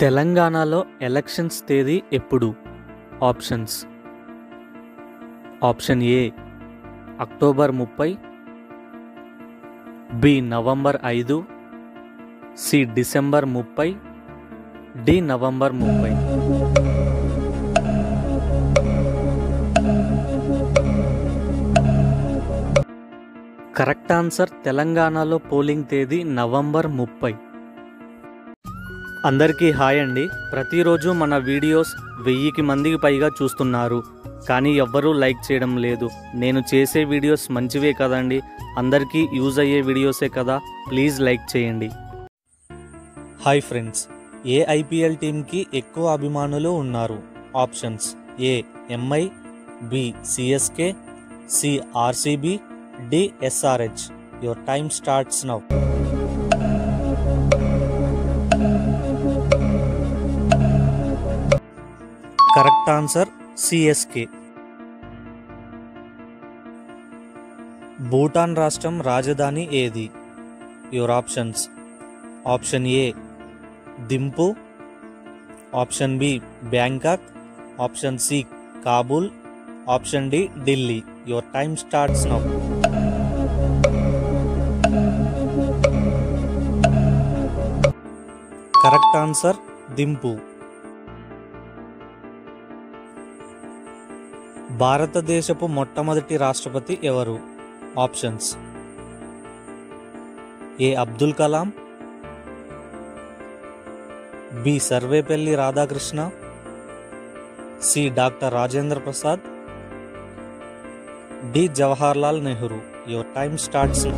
తెలంగాణలో ఎలక్షన్స్ తేదీ ఎప్పుడు? Options: option A October 30, B November 5, C December 30, D November 30. Correct answer తెలంగాణలో polling తేదీ నవంబర్ 30. అందరికీ హాయ్ అండి. ప్రతిరోజు మన వీడియోస్ 1000 మందికి పైగా చూస్తున్నారు, కానీ ఎవ్వరూ లైక్ చేయడం లేదు. నేను చేసే వీడియోస్ మంచివే కదండి, అందరికీ యూజ్ అయ్యే వీడియోసే కదా, ప్లీజ్ లైక్ చేయండి. హాయ్ ఫ్రెండ్స్, ఏ ఐపీఎల్ టీంకి ఎక్కువ అభిమానులు ఉన్నారు? Options: A MI, B CSK, C RCB, D SRH. Your time starts now. Correct answer CSK. Bhutan రాష్ట్రం రాజధాని ఏది? Your options: option A Thimphu, option B Bangkok, option C Kabul, option D Delhi. Your time starts now. Correct answer Thimphu. భారతదేశపు మొట్టమొదటి రాష్ట్రపతి ఎవరు? Options: A Abdul Kalam, B Sarvepalli Radhakrishna, C doctor Rajendra Prasad, D Jawaharlal Nehru. Your time starts now.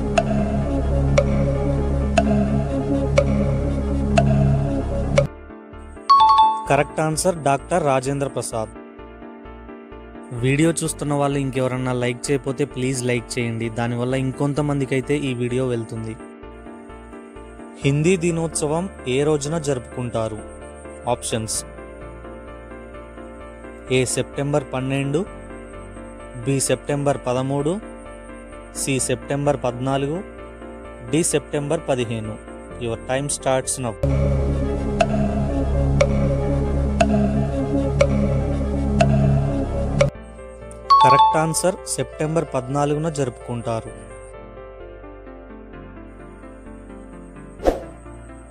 Correct answer doctor Rajendra Prasad. Video చూస్తున్న వాళ్ళు ఇంకెవరన్నా like చేయకపోతే please like చేయండి, దానివల్ల ఇంకొంతమందికి అయితే ఈ వీడియో వెళ్తుంది. హిందీ దినోత్సవం ఏ రోజున జరుపుకుంటారు? Options: A September 12, B September 13, C September 14, D September 15. Your time starts now. Correct answer September 14న జరుపుకుంటారు.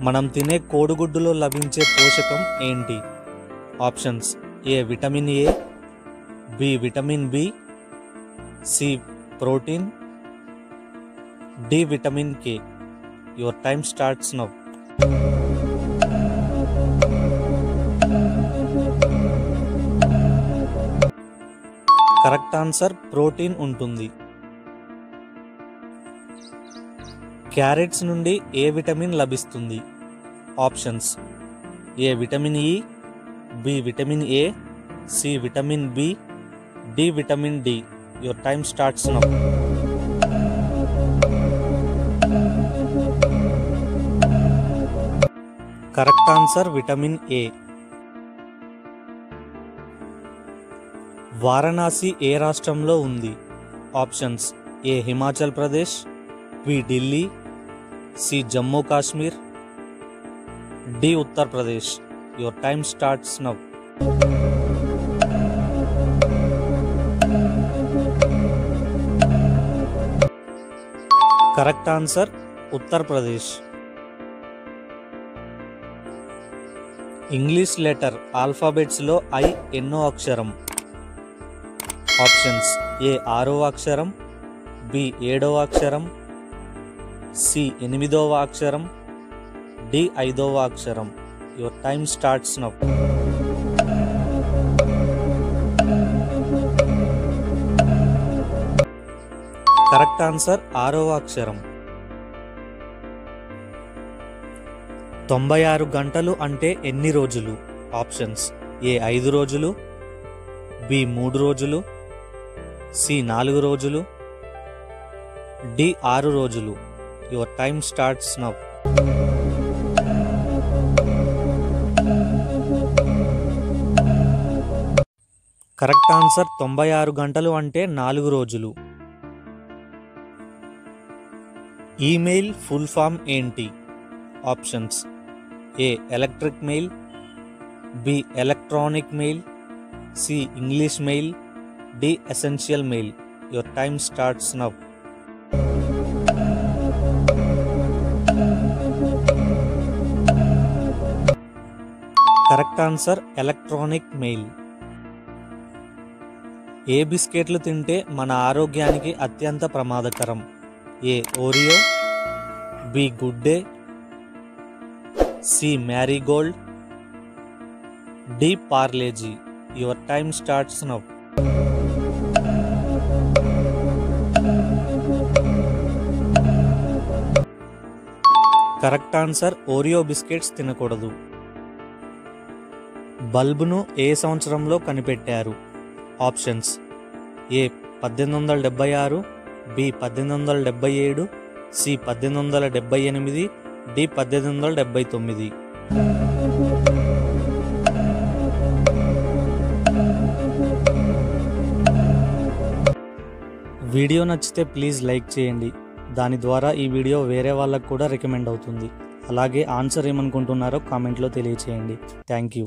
మనం తినే కోడిగుడ్డులో లభించే పోషకం ఏంటి? Options: A vitamin A, B vitamin B, C protein, D vitamin K. Your time starts now. Correct answer protein ఉంటుంది. Carrots నుండి ఏ విటమిన్ లభిస్తుంది? Options: A vitamin E, B vitamin A, C vitamin B, D vitamin D. Your time starts now. Correct answer vitamin A. Varanasi ఏ రాష్ట్రంలో ఉంది? Options: A Himachal Pradesh, B Delhi, C Jammu Kashmir, D Uttar Pradesh. Your time starts now. Correct answer Uttar Pradesh. English letter ఆల్ఫాబెట్స్లో I ఎన్నో అక్షరం? Options: ఏ 6వ అక్షరం, B 7వ అక్షరం, సి 8వ అక్షరం, డి 5వ అక్షరం. Your time starts now. Correct answer 6వ అక్షరం. 96 గంటలు అంటే ఎన్ని రోజులు? ఆప్షన్స్: ఏ 5 రోజులు, బి 3 రోజులు, సి 4 రోజులు, డి 6 రోజులు. Your time starts now. Correct answer 96 గంటలు అంటే 4 రోజులు. ఈమెయిల్ ఫుల్ ఫామ్ ఏంటి? Options: A electric mail, B electronic mail, C English mail, D essential mail. Your time starts now. Correct answer electronic mail. ఏ బిస్కెట్లు తింటే మన ఆరోగ్యానికి అత్యంత ప్రమాదకరం? A Oreo, B good day, C Marigold, D Parle G. Your time starts now. Correct answer Oreo biscuits తినకూడదు. బల్బును ఏ సంవత్సరంలో కనిపెట్టారు? ఆప్షన్స్: ఏ 1876, బి 1877, సి 1878, డి 1879. వీడియో నచ్చితే ప్లీజ్ లైక్ చేయండి. దాని ద్వారా ఈ వీడియో వేరే వాళ్ళకు కూడా రికమెండ్ అవుతుంది. అలాగే ఆన్సర్ ఏమనుకుంటున్నారో కామెంట్లో తెలియచేయండి. Thank you.